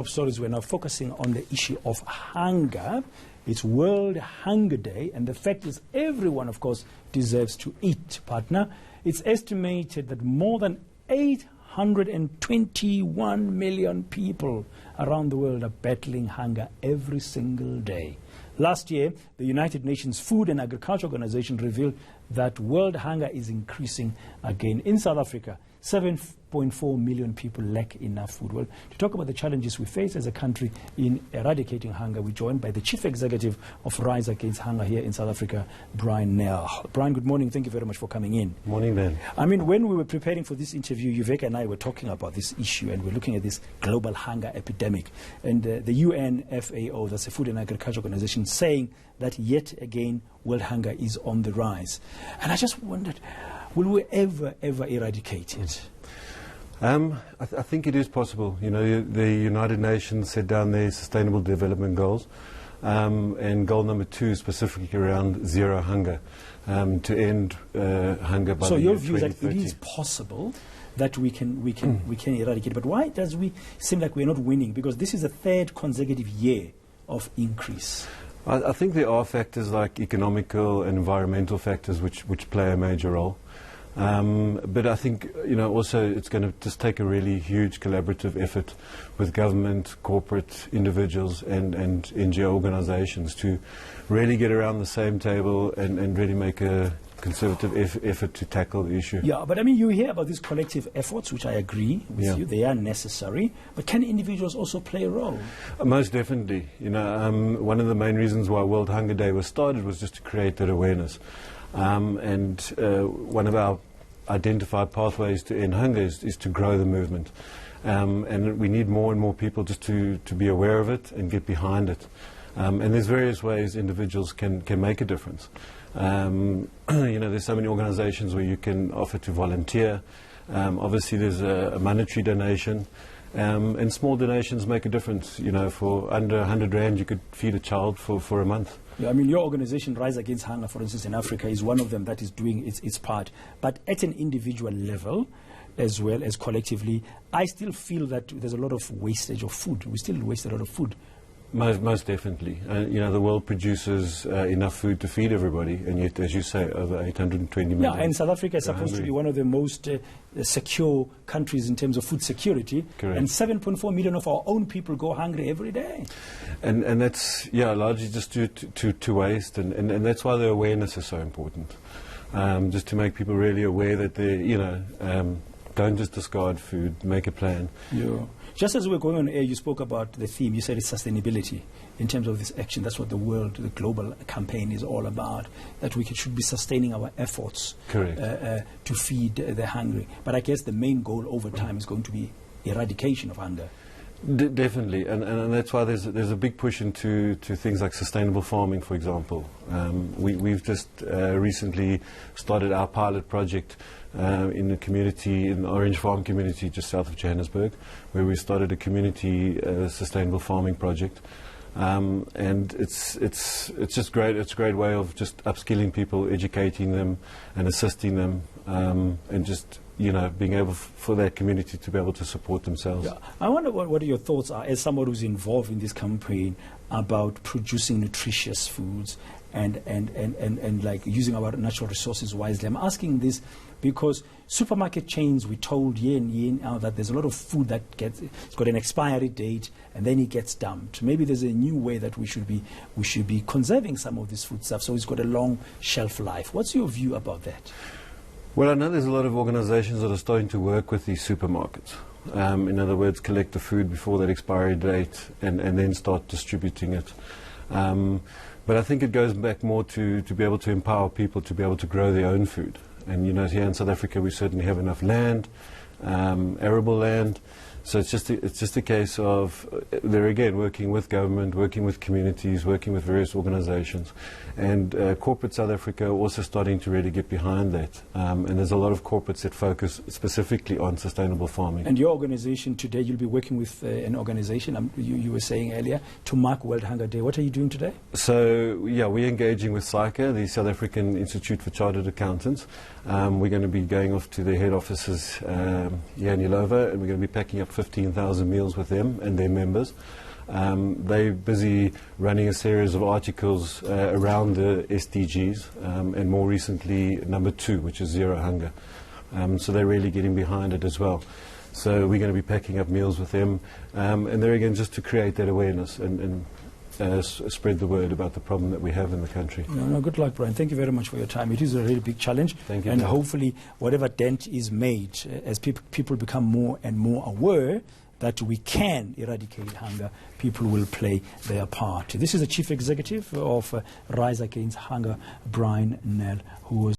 Of stories, we're now focusing on the issue of hunger. It's World Hunger Day, and the fact is everyone, of course, deserves to eat, partner. It's estimated that more than 821 million people around the world are battling hunger every single day. Last year, the United Nations Food and Agriculture Organization revealed that world hunger is increasing again. In South Africa, 7.4 million people lack enough food. Well, to talk about the challenges we face as a country in eradicating hunger, we're joined by the Chief Executive of Rise Against Hunger here in South Africa, Nell. Brian, good morning. Thank you very much for coming in. Morning, Ben. I mean, when we were preparing for this interview, Yuveka and I were talking about this issue, and we're looking at this global hunger epidemic. And the UNFAO, that's the Food and Agriculture Organization, saying that yet again, world hunger is on the rise. And I just wondered, will we ever eradicate it? I think it is possible. You know, the United Nations set down their Sustainable Development Goals, and goal number 2 specifically around zero hunger, to end hunger by the year 2030. So your view is that it is possible that we can eradicate, but why does we seem like we're not winning? Because this is the 3rd consecutive year of increase. I think there are factors like economical and environmental factors which play a major role. But I think, you know, also it's going to just take a really huge collaborative effort with government, corporate individuals and NGO organizations to really get around the same table and really make a conservative effort to tackle the issue. Yeah, but I mean, you hear about these collective efforts, which I agree with you, they are necessary, but can individuals also play a role? Most definitely. You know, one of the main reasons why World Hunger Day was started was just to create that awareness. And one of our identified pathways to end hunger is to grow the movement. And we need more and more people just to be aware of it and get behind it. And there's various ways individuals can make a difference. You know, there's so many organizations where you can offer to volunteer. Obviously, there's a monetary donation. And small donations make a difference. You know, for under 100 Rand, you could feed a child for a month. Yeah, I mean, your organization, Rise Against Hunger, for instance, in Africa, is one of them that is doing its part. But at an individual level, as well as collectively, I still feel that there's a lot of wastage of food. We still waste a lot of food. Most definitely. You know, the world produces enough food to feed everybody, and yet, as you say, over 820 million. Yeah, and South Africa is supposed to be one of the most secure countries in terms of food security. Correct. And 7.4 million of our own people go hungry every day. And that's, yeah, largely just due to waste, and that's why the awareness is so important. Just to make people really aware that they, you know, don't just discard food, make a plan. Yeah. Just as we were going on air, you spoke about the theme. You said it's sustainability in terms of this action. That's what the global campaign is all about, that we should be sustaining our efforts to feed the hungry. But I guess the main goal over time is going to be eradication of hunger. Definitely, and that's why there's a big push into things like sustainable farming, for example. We've just recently started our pilot project in the community, in the Orange Farm community just south of Johannesburg, where we started a community sustainable farming project. And it's just great. It's a great way of just upskilling people, educating them, and assisting them, and just, you know, being able for that community to be able to support themselves. Yeah. I wonder what your thoughts are as someone who's involved in this campaign about producing nutritious foods and like using our natural resources wisely. I'm asking this because supermarket chains, we told year in year out that there's a lot of food that it's got an expiry date and then it gets dumped. Maybe there's a new way that we should be conserving some of this food stuff so it's got a long shelf life. What's your view about that? Well, I know there's a lot of organizations that are starting to work with these supermarkets. In other words, collect the food before that expiry date and then start distributing it. But I think it goes back more to be able to empower people to be able to grow their own food. And, you know, here in South Africa we certainly have enough land, arable land. So it's just a case of, there again, working with government, working with communities, working with various organizations. And corporate South Africa are also starting to really get behind that. And there's a lot of corporates that focus specifically on sustainable farming. And your organization today, you'll be working with an organization, you were saying earlier, to mark World Hunger Day. What are you doing today? So, yeah, we're engaging with SAICA, the South African Institute for Chartered Accountants. We're going to be going off to their head offices here in Ilova, and we're going to be packing up about 15,000 meals with them and their members. They're busy running a series of articles around the SDGs, and more recently number 2, which is zero hunger. So they're really getting behind it as well. So we're going to be packing up meals with them, and there again, just to create that awareness and spread the word about the problem that we have in the country. No, good luck, Brian. Thank you very much for your time. It is a really big challenge. Thank you. And hopefully whatever dent is made, as people become more and more aware that we can eradicate hunger, people will play their part. This is the Chief Executive of Rise Against Hunger, Brian Nell, who was